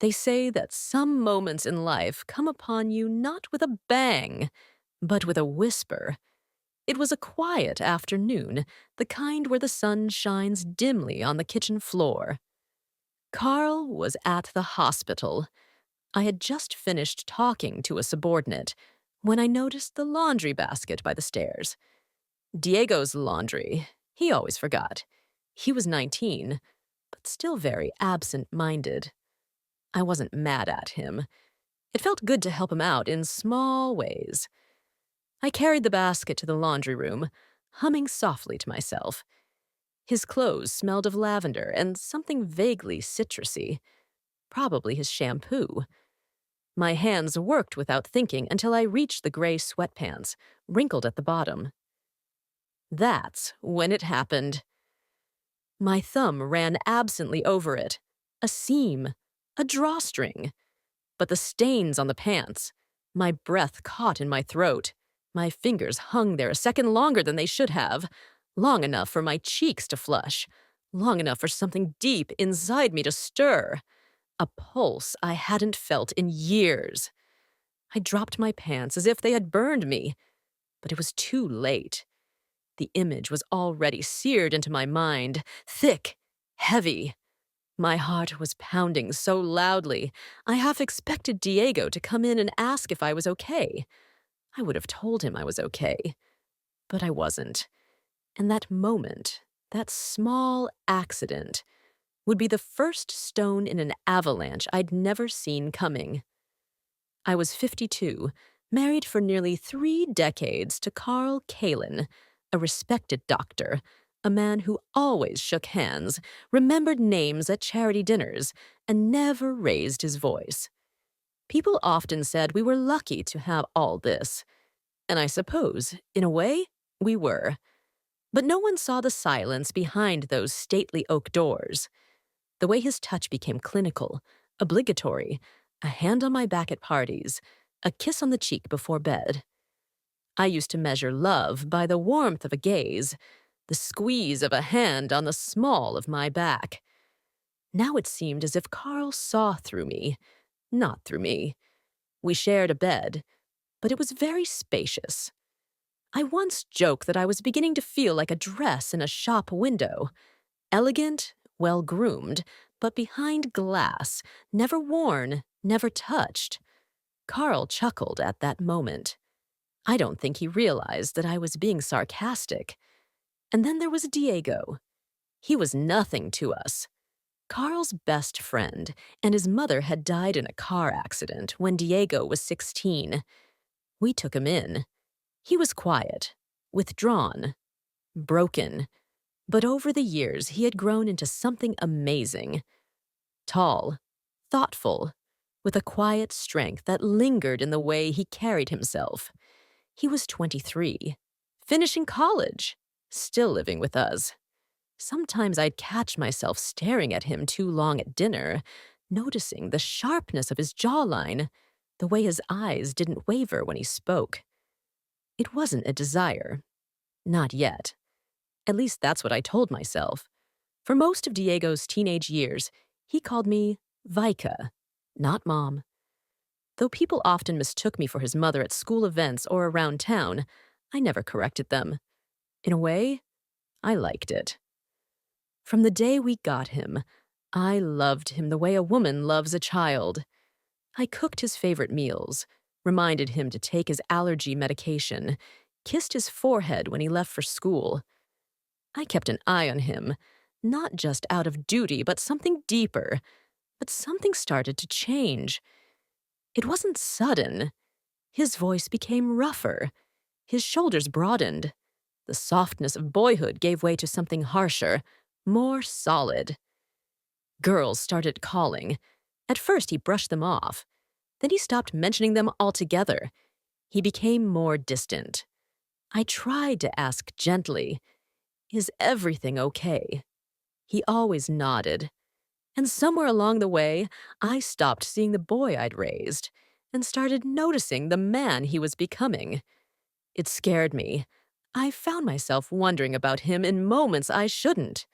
They say that some moments in life come upon you not with a bang, but with a whisper. It was a quiet afternoon, the kind where the sun shines dimly on the kitchen floor. Carl was at the hospital. I had just finished talking to a subordinate when I noticed the laundry basket by the stairs. Diego's laundry. He always forgot. He was 19, but still very absent-minded. I wasn't mad at him. It felt good to help him out in small ways. I carried the basket to the laundry room, humming softly to myself. His clothes smelled of lavender and something vaguely citrusy, probably his shampoo. My hands worked without thinking until I reached the gray sweatpants, wrinkled at the bottom. That's when it happened. My thumb ran absently over it, a seam, a drawstring. But the stains on the pants, my breath caught in my throat. My fingers hung there a second longer than they should have, long enough for my cheeks to flush, long enough for something deep inside me to stir. A pulse I hadn't felt in years. I dropped my pants as if they had burned me, but it was too late. The image was already seared into my mind, thick, heavy. My heart was pounding so loudly, I half expected Diego to come in and ask if I was okay. I would have told him I was okay, but I wasn't. And that moment, that small accident, would be the first stone in an avalanche I'd never seen coming. I was 52, married for nearly 3 decades to Carl Kalin, a respected doctor, a man who always shook hands, remembered names at charity dinners, and never raised his voice. People often said we were lucky to have all this. And I suppose, in a way, we were. But no one saw the silence behind those stately oak doors. The way his touch became clinical, obligatory, a hand on my back at parties, a kiss on the cheek before bed. I used to measure love by the warmth of a gaze, the squeeze of a hand on the small of my back. Now it seemed as if Carl saw through me, not through me. We shared a bed, but it was very spacious. I once joked that I was beginning to feel like a dress in a shop window, elegant, well-groomed, but behind glass, never worn, never touched. Carl chuckled at that moment. I don't think he realized that I was being sarcastic. And then there was Diego. He was nothing to us. Carl's best friend, and his mother had died in a car accident when Diego was 16. We took him in. He was quiet, withdrawn, broken. But over the years, he had grown into something amazing. Tall, thoughtful, with a quiet strength that lingered in the way he carried himself. He was 23, finishing college, still living with us. Sometimes I'd catch myself staring at him too long at dinner, noticing the sharpness of his jawline, the way his eyes didn't waver when he spoke. It wasn't a desire. Not yet. At least that's what I told myself. For most of Diego's teenage years, he called me Vika, not Mom. Though people often mistook me for his mother at school events or around town, I never corrected them. In a way, I liked it. From the day we got him, I loved him the way a woman loves a child. I cooked his favorite meals, reminded him to take his allergy medication, kissed his forehead when he left for school. I kept an eye on him, not just out of duty, but something deeper. But something started to change. It wasn't sudden. His voice became rougher. His shoulders broadened. The softness of boyhood gave way to something harsher, more solid. Girls started calling. At first, he brushed them off. Then he stopped mentioning them altogether. He became more distant. I tried to ask gently, "Is everything okay?" He always nodded. And somewhere along the way, I stopped seeing the boy I'd raised and started noticing the man he was becoming. It scared me. I found myself wondering about him in moments I shouldn't.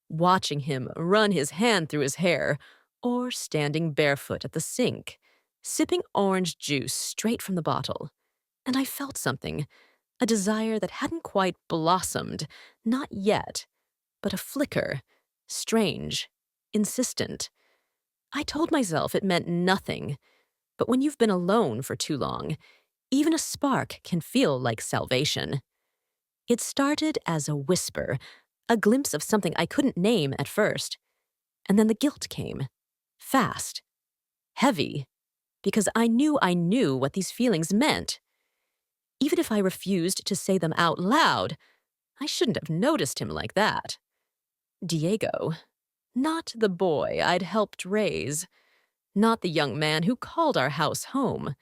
Watching him run his hand through his hair, or standing barefoot at the sink, sipping orange juice straight from the bottle. And I felt something, a desire that hadn't quite blossomed, not yet, but a flicker, strange, insistent. I told myself it meant nothing, but when you've been alone for too long, even a spark can feel like salvation. It started as a whisper, a glimpse of something I couldn't name at first, and then the guilt came. Fast. Heavy. Because I knew what these feelings meant. Even if I refused to say them out loud, I shouldn't have noticed him like that. Diego. Not the boy I'd helped raise. Not the young man who called our house home.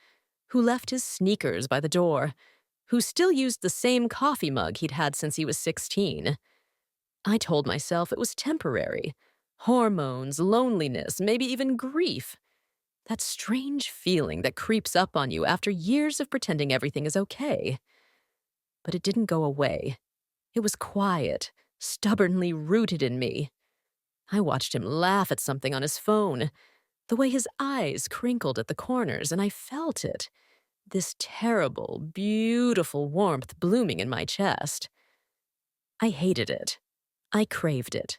Who left his sneakers by the door. Who still used the same coffee mug he'd had since he was 16. I told myself it was temporary. Hormones, loneliness, maybe even grief. That strange feeling that creeps up on you after years of pretending everything is okay. But it didn't go away. It was quiet, stubbornly rooted in me. I watched him laugh at something on his phone, the way his eyes crinkled at the corners, and I felt it. This terrible, beautiful warmth blooming in my chest. I hated it. I craved it.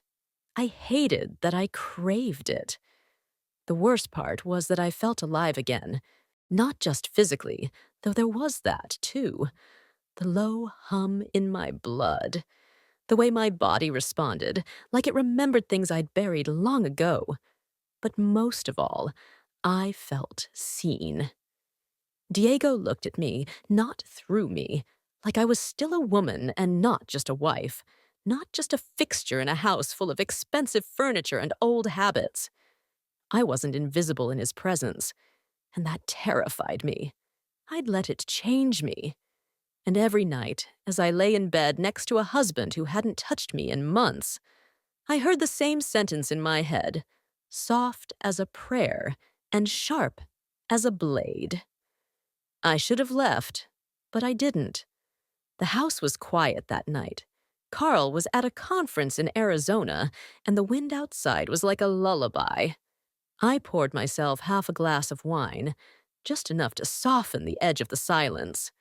I hated that I craved it. The worst part was that I felt alive again, not just physically, though there was that, too. The low hum in my blood. The way my body responded, like it remembered things I'd buried long ago. But most of all, I felt seen. Diego looked at me, not through me, like I was still a woman and not just a wife, not just a fixture in a house full of expensive furniture and old habits. I wasn't invisible in his presence, and that terrified me. I'd let it change me. And every night, as I lay in bed next to a husband who hadn't touched me in months, I heard the same sentence in my head, soft as a prayer and sharp as a blade. I should have left, but I didn't. The house was quiet that night. Carl was at a conference in Arizona, and the wind outside was like a lullaby. I poured myself half a glass of wine, just enough to soften the edge of the silence.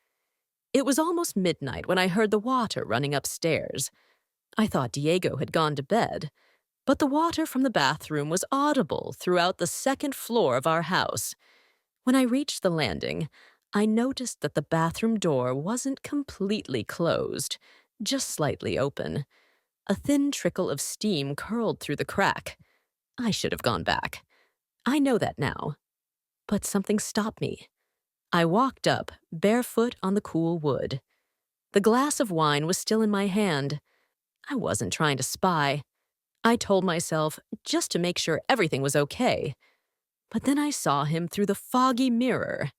It was almost midnight when I heard the water running upstairs. I thought Diego had gone to bed, but the water from the bathroom was audible throughout the second floor of our house. When I reached the landing, I noticed that the bathroom door wasn't completely closed, just slightly open. A thin trickle of steam curled through the crack. I should have gone back. I know that now. But something stopped me. I walked up, barefoot on the cool wood. The glass of wine was still in my hand. I wasn't trying to spy. I told myself just to make sure everything was okay. But then I saw him through the foggy mirror.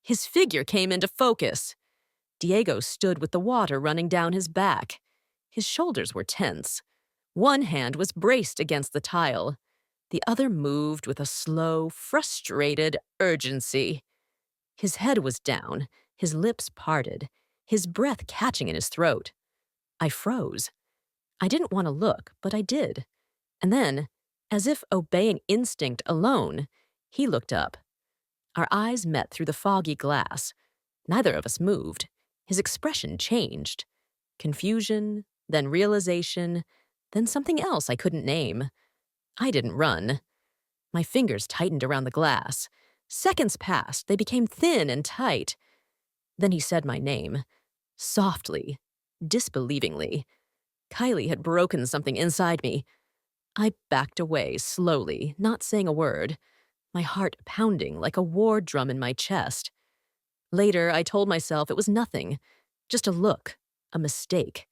His figure came into focus. Diego stood with the water running down his back. His shoulders were tense. One hand was braced against the tile. The other moved with a slow, frustrated urgency. His head was down, his lips parted, his breath catching in his throat. I froze. I didn't want to look, but I did. And then, as if obeying instinct alone, he looked up. Our eyes met through the foggy glass. Neither of us moved. His expression changed. Confusion, then realization, then something else I couldn't name. I didn't run. My fingers tightened around the glass. Seconds passed, they became thin and tight. Then he said my name. Softly, disbelievingly. Kylie had broken something inside me. I backed away slowly, not saying a word, my heart pounding like a war drum in my chest. Later, I told myself it was nothing, just a look, a mistake.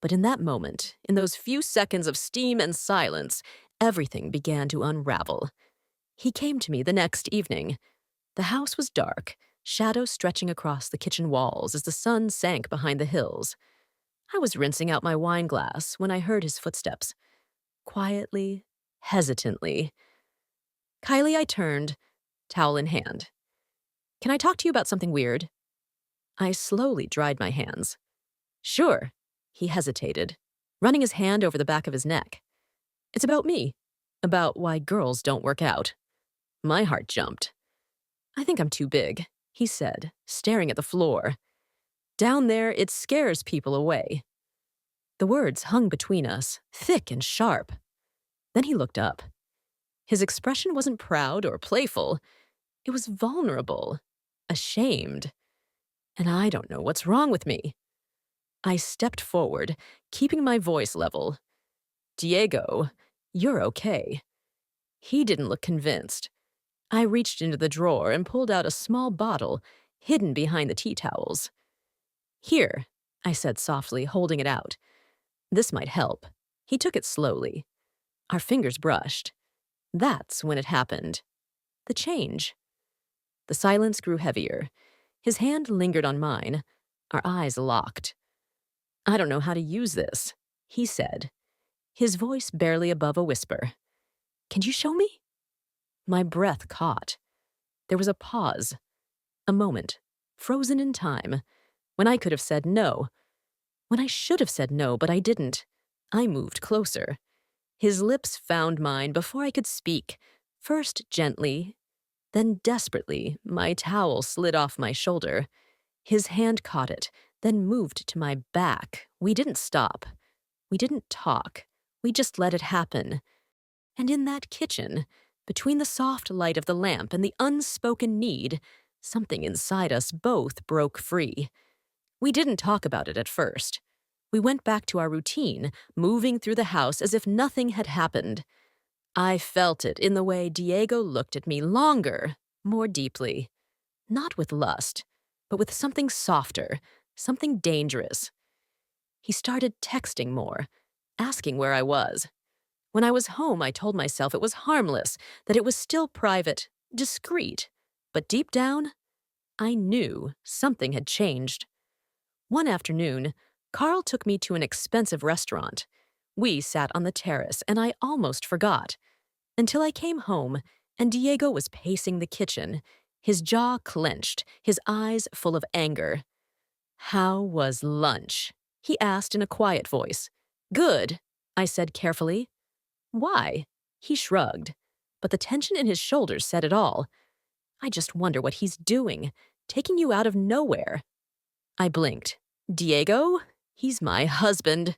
But in that moment, in those few seconds of steam and silence, everything began to unravel. He came to me the next evening. The house was dark, shadows stretching across the kitchen walls as the sun sank behind the hills. I was rinsing out my wine glass when I heard his footsteps. Quietly, hesitantly. Kylie, I turned, towel in hand. Can I talk to you about something weird? I slowly dried my hands. Sure. He hesitated, running his hand over the back of his neck. It's about me. About why girls don't work out. My heart jumped. I think I'm too big, he said, staring at the floor. Down there, it scares people away. The words hung between us, thick and sharp. Then he looked up. His expression wasn't proud or playful. It was vulnerable, ashamed. And I don't know what's wrong with me. I stepped forward, keeping my voice level. Diego, you're okay. He didn't look convinced. I reached into the drawer and pulled out a small bottle hidden behind the tea towels. Here, I said softly, holding it out. This might help. He took it slowly. Our fingers brushed. That's when it happened. The change. The silence grew heavier. His hand lingered on mine. Our eyes locked. I don't know how to use this, he said, his voice barely above a whisper. Can you show me? My breath caught. There was a pause. A moment, frozen in time, when I could have said no. When I should have said no, but I didn't. I moved closer. His lips found mine before I could speak, first gently, then desperately. My towel slid off my shoulder. His hand caught it, then moved to my back. We didn't stop. We didn't talk. We just let it happen. And in that kitchen, between the soft light of the lamp and the unspoken need, something inside us both broke free. We didn't talk about it at first. We went back to our routine, moving through the house as if nothing had happened. I felt it in the way Diego looked at me longer, more deeply. Not with lust, but with something softer, something dangerous. He started texting more, asking where I was. When I was home, I told myself it was harmless, that it was still private, discreet. But deep down, I knew something had changed. One afternoon, Carl took me to an expensive restaurant. We sat on the terrace, and I almost forgot. Until I came home, and Diego was pacing the kitchen, his jaw clenched, his eyes full of anger. How was lunch? He asked in a quiet voice. Good, I said carefully. Why? He shrugged, but the tension in his shoulders said it all. I just wonder what he's doing, taking you out of nowhere. I blinked. Diego? He's my husband.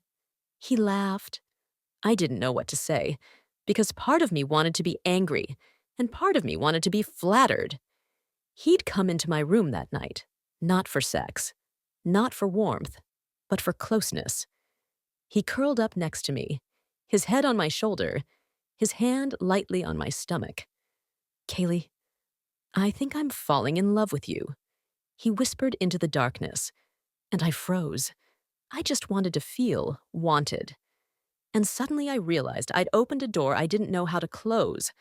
He laughed. I didn't know what to say, because part of me wanted to be angry, and part of me wanted to be flattered. He'd come into my room that night, not for sex, not for warmth, but for closeness. He curled up next to me, his head on my shoulder, his hand lightly on my stomach. Kaylee, I think I'm falling in love with you, he whispered into the darkness, and I froze. I just wanted to feel wanted. And suddenly I realized I'd opened a door I didn't know how to close.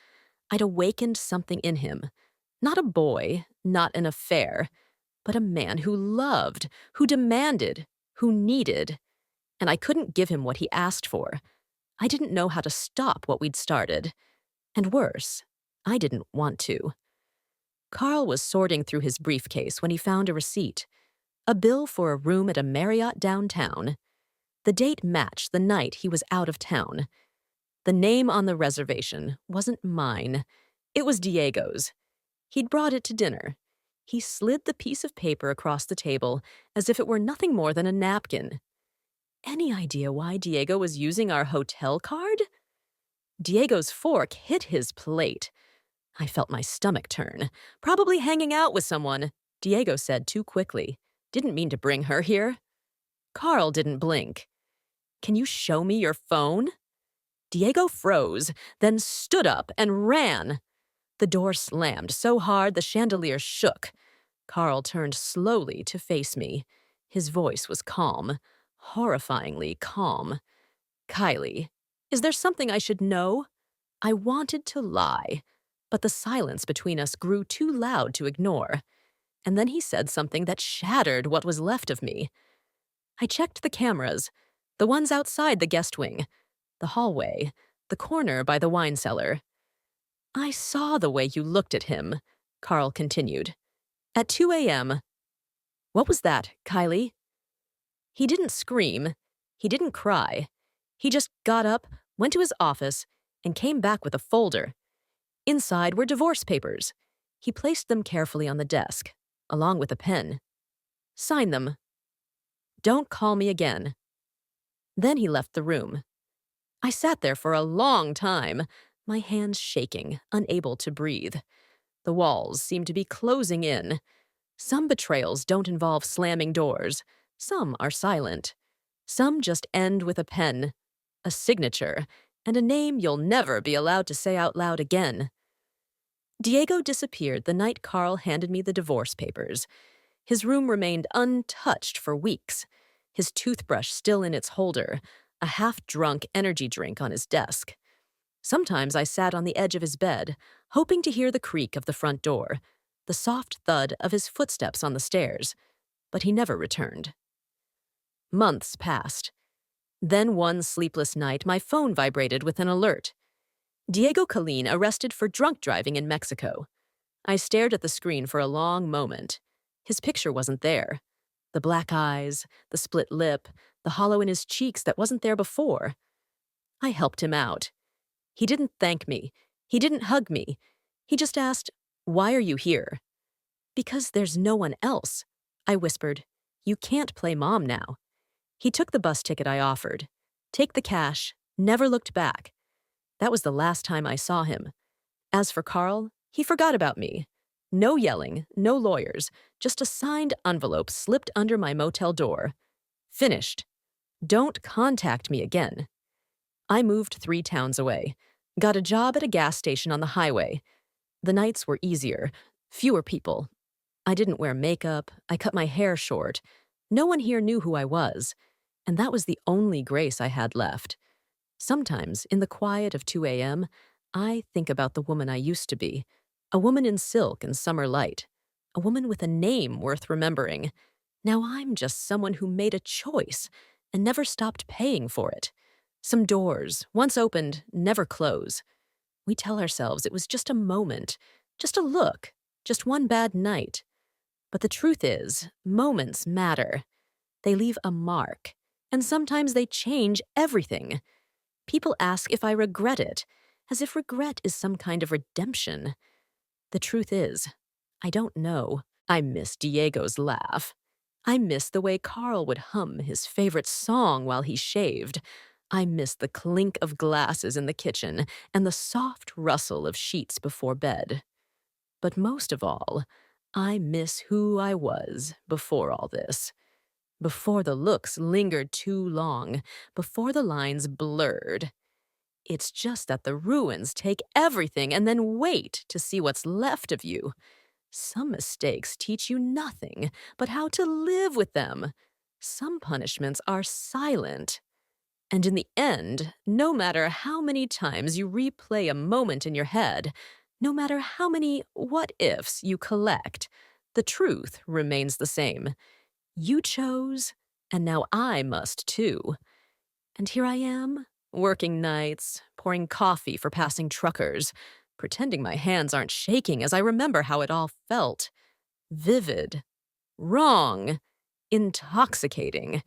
I'd awakened something in him. Not a boy, not an affair, but a man who loved, who demanded, who needed. And I couldn't give him what he asked for. I didn't know how to stop what we'd started. And worse, I didn't want to. Carl was sorting through his briefcase when he found a receipt. A bill for a room at a Marriott downtown. The date matched the night he was out of town. The name on the reservation wasn't mine. It was Diego's. He'd brought it to dinner. He slid the piece of paper across the table as if it were nothing more than a napkin. Any idea why Diego was using our hotel card? Diego's fork hit his plate. I felt my stomach turn. Probably hanging out with someone, Diego said too quickly. Didn't mean to bring her here. Carl didn't blink. Can you show me your phone? Diego froze, then stood up and ran. The door slammed so hard the chandelier shook. Carl turned slowly to face me. His voice was calm, horrifyingly calm. Kylie, is there something I should know? I wanted to lie, but the silence between us grew too loud to ignore. And then he said something that shattered what was left of me. I checked the cameras, the ones outside the guest wing, the hallway, the corner by the wine cellar. I saw the way you looked at him, Carl continued. At 2 a.m. What was that, Kylie? He didn't scream. He didn't cry. He just got up, went to his office, and came back with a folder. Inside were divorce papers. He placed them carefully on the desk, along with a pen. Sign them. Don't call me again. Then he left the room. I sat there for a long time, my hands shaking, unable to breathe. The walls seemed to be closing in. Some betrayals don't involve slamming doors. Some are silent. Some just end with a pen, a signature, and a name you'll never be allowed to say out loud again. Diego disappeared the night Carl handed me the divorce papers. His room remained untouched for weeks, his toothbrush still in its holder, a half-drunk energy drink on his desk. Sometimes I sat on the edge of his bed, hoping to hear the creak of the front door, the soft thud of his footsteps on the stairs, but he never returned. Months passed. Then one sleepless night, my phone vibrated with an alert. Diego Colin arrested for drunk driving in Mexico. I stared at the screen for a long moment. His picture wasn't there. The black eyes, the split lip, the hollow in his cheeks that wasn't there before. I helped him out. He didn't thank me. He didn't hug me. He just asked, "Why are you here?" "Because there's no one else," I whispered. "You can't play mom now." He took the bus ticket I offered. Take the cash, never looked back. That was the last time I saw him. As for Carl, he forgot about me. No yelling, no lawyers, just a signed envelope slipped under my motel door. Finished. Don't contact me again. I moved 3 towns away. Got a job at a gas station on the highway. The nights were easier, fewer people. I didn't wear makeup, I cut my hair short. No one here knew who I was, and that was the only grace I had left. Sometimes, in the quiet of 2 a.m., I think about the woman I used to be, a woman in silk and summer light, a woman with a name worth remembering. Now I'm just someone who made a choice and never stopped paying for it. Some doors, once opened, never close. We tell ourselves it was just a moment, just a look, just one bad night. But the truth is, moments matter. They leave a mark, and sometimes they change everything. People ask if I regret it, as if regret is some kind of redemption. The truth is, I don't know. I miss Diego's laugh. I miss the way Carl would hum his favorite song while he shaved. I miss the clink of glasses in the kitchen and the soft rustle of sheets before bed. But most of all, I miss who I was before all this. Before the looks lingered too long, before the lines blurred. It's just that the ruins take everything and then wait to see what's left of you. Some mistakes teach you nothing but how to live with them. Some punishments are silent. And in the end, no matter how many times you replay a moment in your head, no matter how many what-ifs you collect, the truth remains the same. You chose, and now I must too. And here I am, working nights, pouring coffee for passing truckers, pretending my hands aren't shaking as I remember how it all felt. Vivid. Wrong. Intoxicating.